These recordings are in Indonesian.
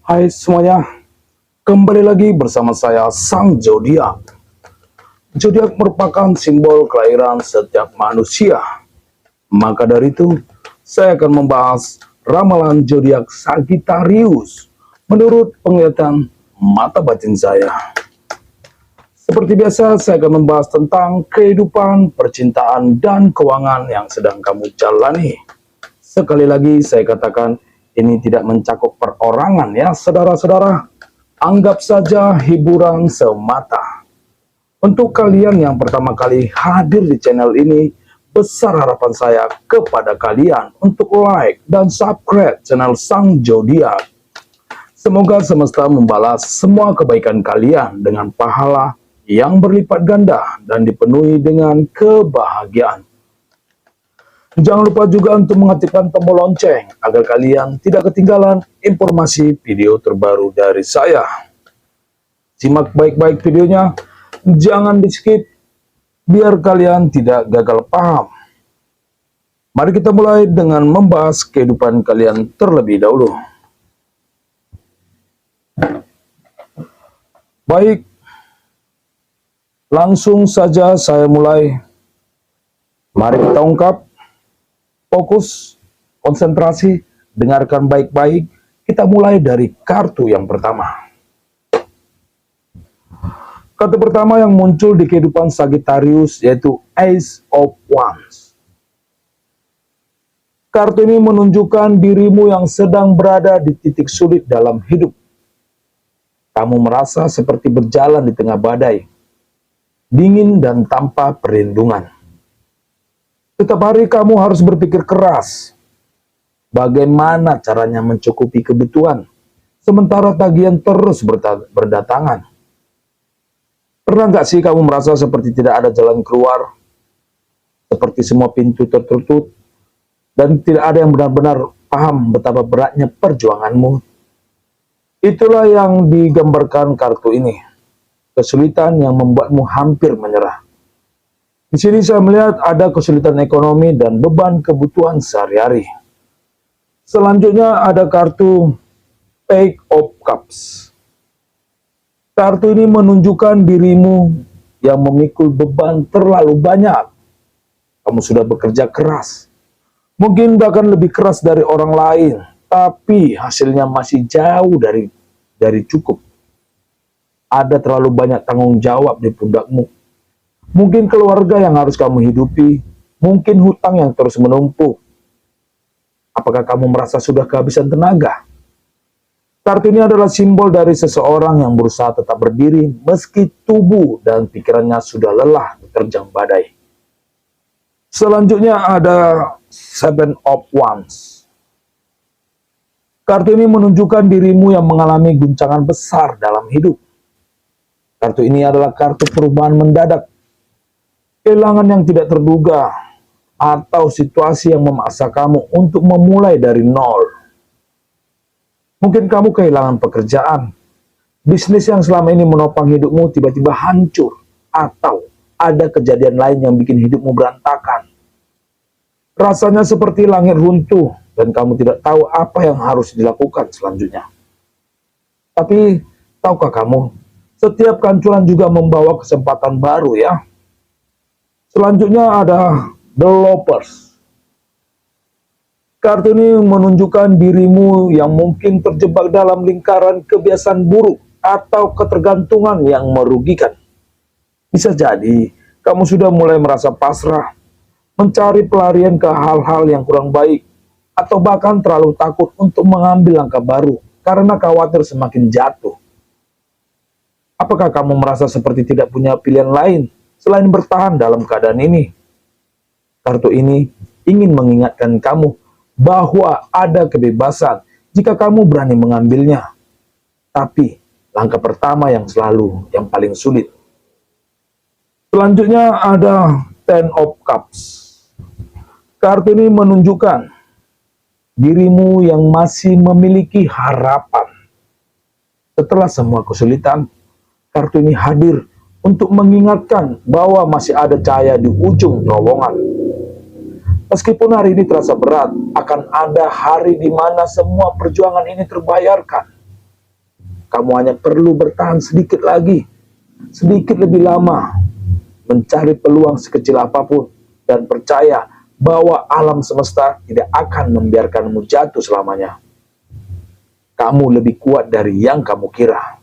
Hai semuanya, kembali lagi bersama saya Sang Zodiak. Zodiak merupakan simbol kelahiran setiap manusia. Maka dari itu, saya akan membahas ramalan zodiak Sagittarius menurut penglihatan mata batin saya. Seperti biasa, saya akan membahas tentang kehidupan, percintaan, dan keuangan yang sedang kamu jalani. Sekali lagi saya katakan, ini tidak mencakup perorangan ya saudara-saudara. Anggap saja hiburan semata. Untuk kalian yang pertama kali hadir di channel ini, besar harapan saya kepada kalian untuk like dan subscribe channel Sang Zodiak. Semoga semesta membalas semua kebaikan kalian dengan pahala yang berlipat ganda dan dipenuhi dengan kebahagiaan. Jangan lupa juga untuk mengaktifkan tombol lonceng agar kalian tidak ketinggalan informasi video terbaru dari saya. Simak baik-baik videonya, jangan di skip biar kalian tidak gagal paham. Mari kita mulai dengan membahas kehidupan kalian terlebih dahulu. Baik, langsung saja saya mulai. Mari kita ungkap. Fokus, konsentrasi, dengarkan baik-baik. Kita mulai dari kartu yang pertama. Kartu pertama yang muncul di kehidupan Sagittarius yaitu Ace of Wands. Kartu ini menunjukkan dirimu yang sedang berada di titik sulit dalam hidup. Kamu merasa seperti berjalan di tengah badai, dingin dan tanpa perlindungan. Setiap hari kamu harus berpikir keras. Bagaimana caranya mencukupi kebutuhan, sementara tagihan terus berdatangan. Pernah nggak sih kamu merasa seperti tidak ada jalan keluar? Seperti semua pintu tertutup, dan tidak ada yang benar-benar paham betapa beratnya perjuanganmu. Itulah yang digambarkan kartu ini. Kesulitan yang membuatmu hampir menyerah. Di sini saya melihat ada kesulitan ekonomi dan beban kebutuhan sehari-hari. Selanjutnya ada kartu Page of Cups. Kartu ini menunjukkan dirimu yang memikul beban terlalu banyak. Kamu sudah bekerja keras. Mungkin bahkan lebih keras dari orang lain, tapi hasilnya masih jauh dari cukup. Ada terlalu banyak tanggung jawab di pundakmu. Mungkin keluarga yang harus kamu hidupi, mungkin hutang yang terus menumpuk. Apakah kamu merasa sudah kehabisan tenaga? Kartu ini adalah simbol dari seseorang yang berusaha tetap berdiri meski tubuh dan pikirannya sudah lelah diterjang badai. Selanjutnya ada Seven of Wands. Kartu ini menunjukkan dirimu yang mengalami guncangan besar dalam hidup. Kartu ini adalah kartu perubahan mendadak. Kehilangan yang tidak terduga, atau situasi yang memaksa kamu untuk memulai dari nol. Mungkin kamu kehilangan pekerjaan, bisnis yang selama ini menopang hidupmu tiba-tiba hancur, atau ada kejadian lain yang bikin hidupmu berantakan. Rasanya seperti langit runtuh, dan kamu tidak tahu apa yang harus dilakukan selanjutnya. Tapi, tahukah kamu, setiap kehancuran juga membawa kesempatan baru ya. Selanjutnya ada The Lovers. Kartu ini menunjukkan dirimu yang mungkin terjebak dalam lingkaran kebiasaan buruk atau ketergantungan yang merugikan. Bisa jadi kamu sudah mulai merasa pasrah, mencari pelarian ke hal-hal yang kurang baik, atau bahkan terlalu takut untuk mengambil langkah baru karena khawatir semakin jatuh. Apakah kamu merasa seperti tidak punya pilihan lain selain bertahan dalam keadaan ini? Kartu ini ingin mengingatkan kamu bahwa ada kebebasan jika kamu berani mengambilnya. Tapi langkah pertama yang selalu yang paling sulit. Selanjutnya ada Ten of Cups. Kartu ini menunjukkan dirimu yang masih memiliki harapan. Setelah semua kesulitan, kartu ini hadir untuk mengingatkan bahwa masih ada cahaya di ujung terowongan. Meskipun hari ini terasa berat, akan ada hari di mana semua perjuangan ini terbayarkan. kamu hanya perlu bertahan sedikit lagi, sedikit lebih lama, mencari peluang sekecil apapun, dan percaya bahwa alam semesta tidak akan membiarkanmu jatuh selamanya. Kamu lebih kuat dari yang kamu kira.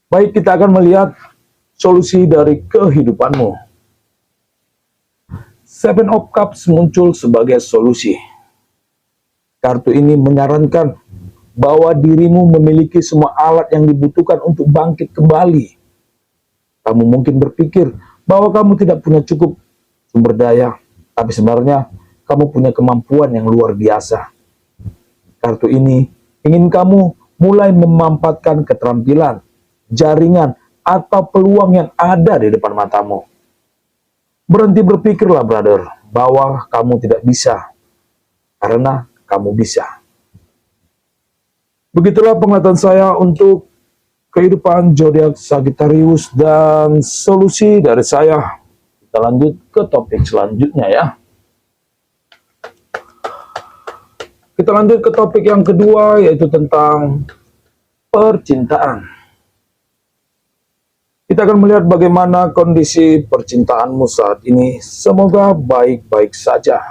Baik, kita akan melihat solusi dari kehidupanmu. Seven of Cups muncul sebagai solusi. Kartu ini menyarankan bahwa dirimu memiliki semua alat yang dibutuhkan untuk bangkit kembali. Kamu mungkin berpikir bahwa kamu tidak punya cukup sumber daya, tapi sebenarnya kamu punya kemampuan yang luar biasa. Kartu ini ingin kamu mulai memanfaatkan keterampilan, jaringan, atau peluang yang ada di depan matamu. Berhenti berpikirlah, brother, bahwa kamu tidak bisa, karena kamu bisa. Begitulah penglihatan saya untuk kehidupan zodiak Sagittarius dan solusi dari saya. Kita lanjut ke topik selanjutnya ya. Kita lanjut ke topik yang kedua, yaitu tentang percintaan. Kita akan melihat bagaimana kondisi percintaanmu saat ini. Semoga baik-baik saja.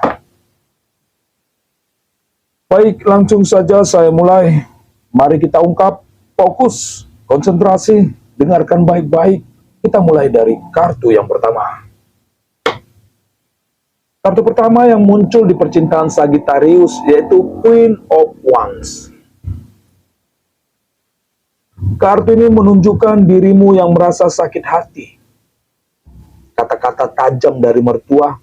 Baik, langsung saja saya mulai. Mari kita ungkap, fokus, konsentrasi, dengarkan baik-baik. Kita mulai dari kartu yang pertama. Kartu pertama yang muncul di percintaan Sagittarius yaitu Queen of Wands. Kartu ini menunjukkan dirimu yang merasa sakit hati. Kata-kata tajam dari mertua,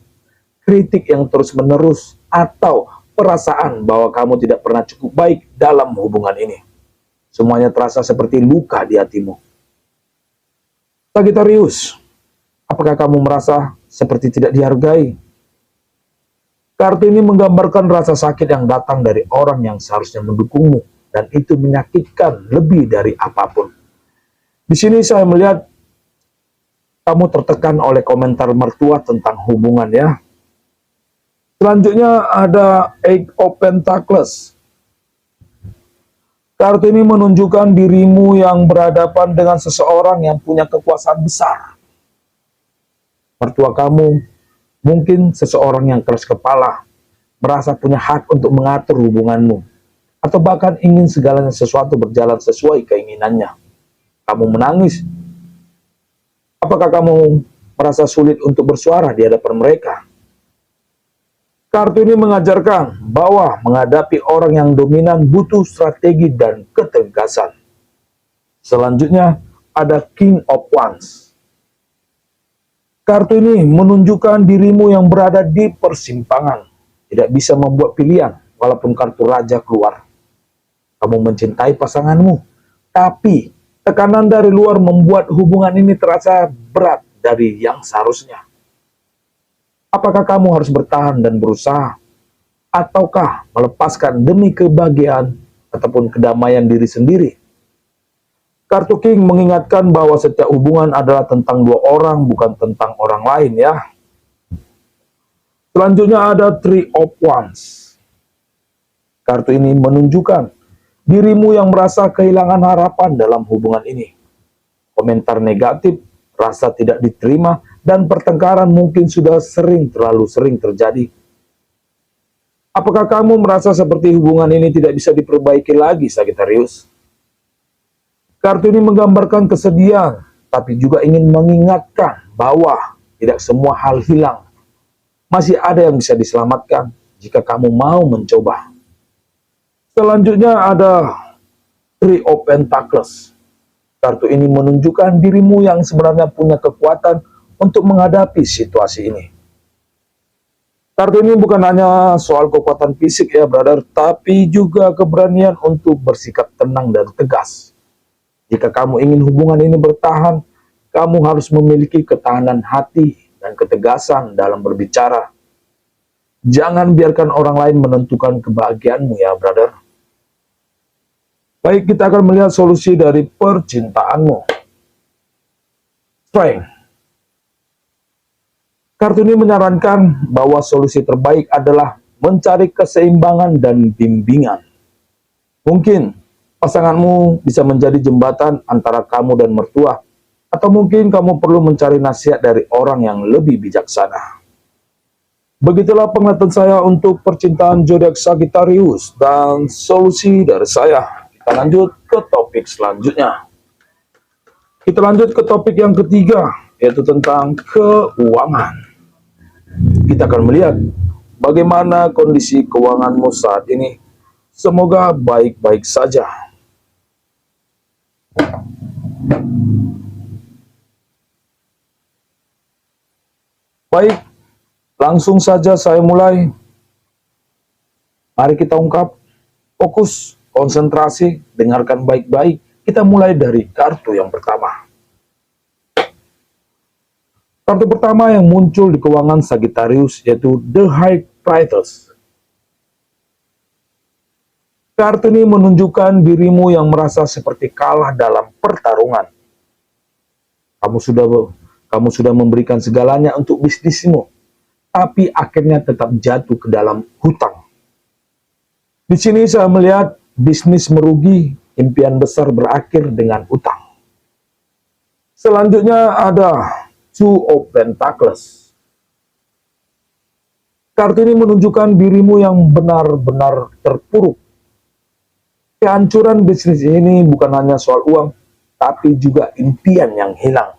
kritik yang terus-menerus, atau perasaan bahwa kamu tidak pernah cukup baik dalam hubungan ini. Semuanya terasa seperti luka di hatimu. Sagittarius, apakah kamu merasa seperti tidak dihargai? Kartu ini menggambarkan rasa sakit yang datang dari orang yang seharusnya mendukungmu, dan itu menyakitkan lebih dari apapun. Di sini saya melihat kamu tertekan oleh komentar mertua tentang hubungan ya. Selanjutnya ada Eight of Pentacles. Kartu ini menunjukkan dirimu yang berhadapan dengan seseorang yang punya kekuasaan besar. Mertua kamu mungkin seseorang yang keras kepala, merasa punya hak untuk mengatur hubunganmu, atau bahkan ingin segalanya sesuatu berjalan sesuai keinginannya. Kamu menangis. Apakah kamu merasa sulit untuk bersuara di hadapan mereka? Kartu ini mengajarkan bahwa menghadapi orang yang dominan butuh strategi dan ketegasan. Selanjutnya ada King of Wands. Kartu ini menunjukkan dirimu yang berada di persimpangan, tidak bisa membuat pilihan walaupun kartu raja keluar. Kamu mencintai pasanganmu, tapi tekanan dari luar membuat hubungan ini terasa berat dari yang seharusnya. Apakah kamu harus bertahan dan berusaha, ataukah melepaskan demi kebahagiaan ataupun kedamaian diri sendiri? Kartu King mengingatkan bahwa setiap hubungan adalah tentang dua orang, bukan tentang orang lain ya. Selanjutnya ada Three of Wands. Kartu ini menunjukkan dirimu yang merasa kehilangan harapan dalam hubungan ini. Komentar negatif, rasa tidak diterima, dan pertengkaran mungkin sudah terlalu sering terjadi. Apakah kamu merasa seperti hubungan ini tidak bisa diperbaiki lagi, Sagittarius? Kartu ini menggambarkan kesedihan, tapi juga ingin mengingatkan bahwa tidak semua hal hilang. Masih ada yang bisa diselamatkan jika kamu mau mencoba. Selanjutnya ada Three of Pentacles. Kartu ini menunjukkan dirimu yang sebenarnya punya kekuatan untuk menghadapi situasi ini. Kartu ini bukan hanya soal kekuatan fisik ya, brother, tapi juga keberanian untuk bersikap tenang dan tegas. Jika kamu ingin hubungan ini bertahan, kamu harus memiliki ketahanan hati dan ketegasan dalam berbicara. Jangan biarkan orang lain menentukan kebahagiaanmu ya, brother. Baik, kita akan melihat solusi dari percintaanmu. Strength. Kartu ini menyarankan bahwa solusi terbaik adalah mencari keseimbangan dan bimbingan. Mungkin Pasanganmu bisa menjadi jembatan antara kamu dan mertua, atau mungkin kamu perlu mencari nasihat dari orang yang lebih bijaksana. Begitulah penglihatan saya untuk percintaan zodiak Sagittarius dan solusi dari saya. Kita lanjut ke topik selanjutnya. Kita lanjut ke topik yang ketiga, yaitu tentang keuangan. Kita akan melihat bagaimana kondisi keuanganmu saat ini. Semoga baik-baik saja. Baik, langsung saja saya mulai. Mari kita ungkap, fokus, konsentrasi, dengarkan baik-baik. Kita mulai dari kartu yang pertama. Kartu pertama yang muncul di keuangan Sagittarius yaitu The High Priestess. Kartu ini menunjukkan dirimu yang merasa seperti kalah dalam pertarungan. Kamu sudah memberikan segalanya untuk bisnismu, tapi akhirnya tetap jatuh ke dalam hutang. Di sini saya melihat bisnis merugi, impian besar berakhir dengan utang. Selanjutnya ada Two of Pentacles. Kartu ini menunjukkan dirimu yang benar-benar terpuruk. Kehancuran bisnis ini bukan hanya soal uang, tapi juga impian yang hilang.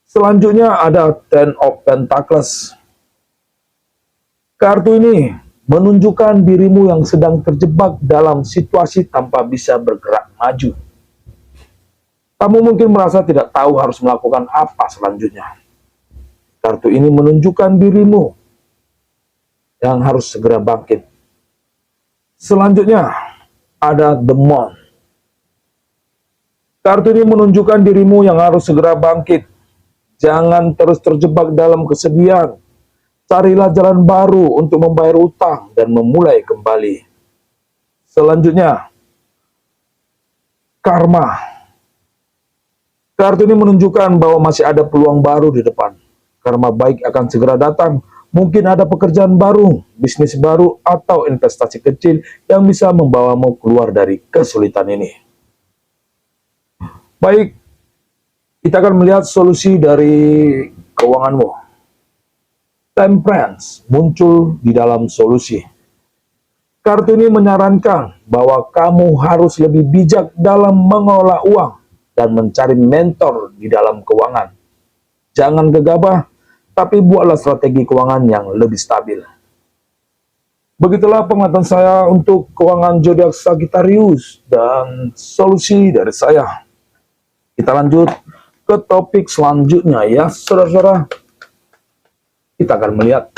Selanjutnya ada Ten of Pentacles. Kartu ini menunjukkan dirimu yang sedang terjebak dalam situasi tanpa bisa bergerak maju. Kamu mungkin merasa tidak tahu harus melakukan apa selanjutnya. Kartu ini menunjukkan dirimu yang harus segera bangkit. Selanjutnya ada The Moon. Kartu ini menunjukkan dirimu yang harus segera bangkit. Jangan terus terjebak dalam kesedihan. Carilah jalan baru untuk membayar utang dan memulai kembali. Selanjutnya, Karma. Kartu ini menunjukkan bahwa masih ada peluang baru di depan. Karma baik akan segera datang. Mungkin ada pekerjaan baru, bisnis baru, atau investasi kecil yang bisa membawamu keluar dari kesulitan ini. Baik, kita akan melihat solusi dari keuanganmu. Temperance muncul di dalam solusi. Kartu ini menyarankan bahwa kamu harus lebih bijak dalam mengelola uang dan mencari mentor di dalam keuangan. Jangan gegabah, tapi buatlah strategi keuangan yang lebih stabil. Begitulah penglihatan saya untuk keuangan zodiak Sagittarius dan solusi dari saya. Kita lanjut ke topik selanjutnya ya, saudara-saudara. Kita akan melihat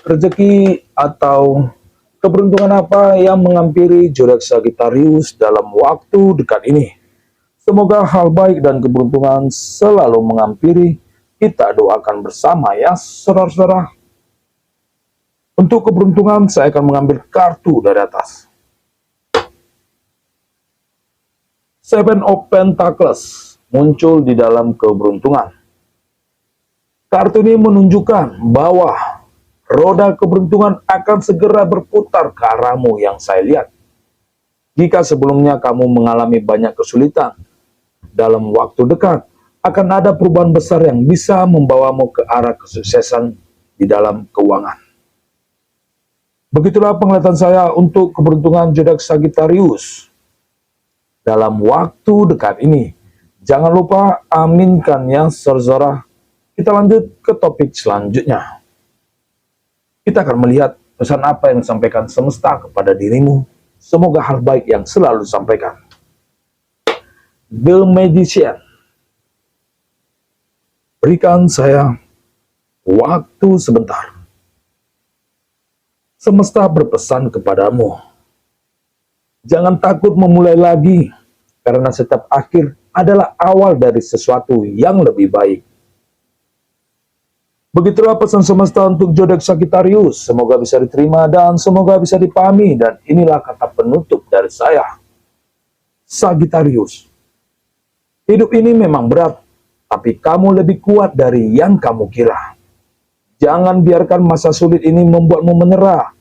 rezeki atau keberuntungan apa yang menghampiri zodiak Sagittarius dalam waktu dekat ini. Semoga hal baik dan keberuntungan selalu menghampiri. Kita doakan bersama ya, saudara-saudara. Untuk keberuntungan saya akan mengambil kartu dari atas. Seven of Pentacles muncul di dalam keberuntungan. Kartu ini menunjukkan bahwa roda keberuntungan akan segera berputar ke arahmu yang saya lihat. Jika sebelumnya kamu mengalami banyak kesulitan, dalam waktu dekat akan ada perubahan besar yang bisa membawamu ke arah kesuksesan di dalam keuangan. Begitulah penglihatan saya untuk keberuntungan zodiak Sagittarius dalam waktu dekat ini. Jangan lupa aminkan ya, saudara. Kita lanjut ke topik selanjutnya. Kita akan melihat pesan apa yang disampaikan semesta kepada dirimu. Semoga hal baik yang selalu disampaikan. The Magician. Berikan saya waktu sebentar. Semesta berpesan kepadamu. Jangan takut memulai lagi, karena setiap akhir adalah awal dari sesuatu yang lebih baik. Begitulah pesan semesta untuk zodiak Sagittarius. Semoga bisa diterima dan semoga bisa dipahami. Dan inilah kata penutup dari saya. Sagittarius. Hidup ini memang berat, tapi kamu lebih kuat dari yang kamu kira. Jangan biarkan masa sulit ini membuatmu menyerah.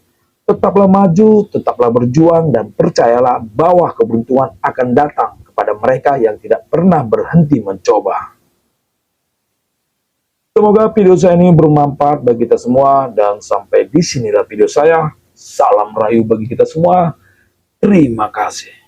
Tetaplah maju, tetaplah berjuang, dan percayalah bahwa keberuntungan akan datang kepada mereka yang tidak pernah berhenti mencoba. Semoga video saya ini bermanfaat bagi kita semua, dan sampai di sinilah video saya. Salam rayu bagi kita semua. Terima kasih.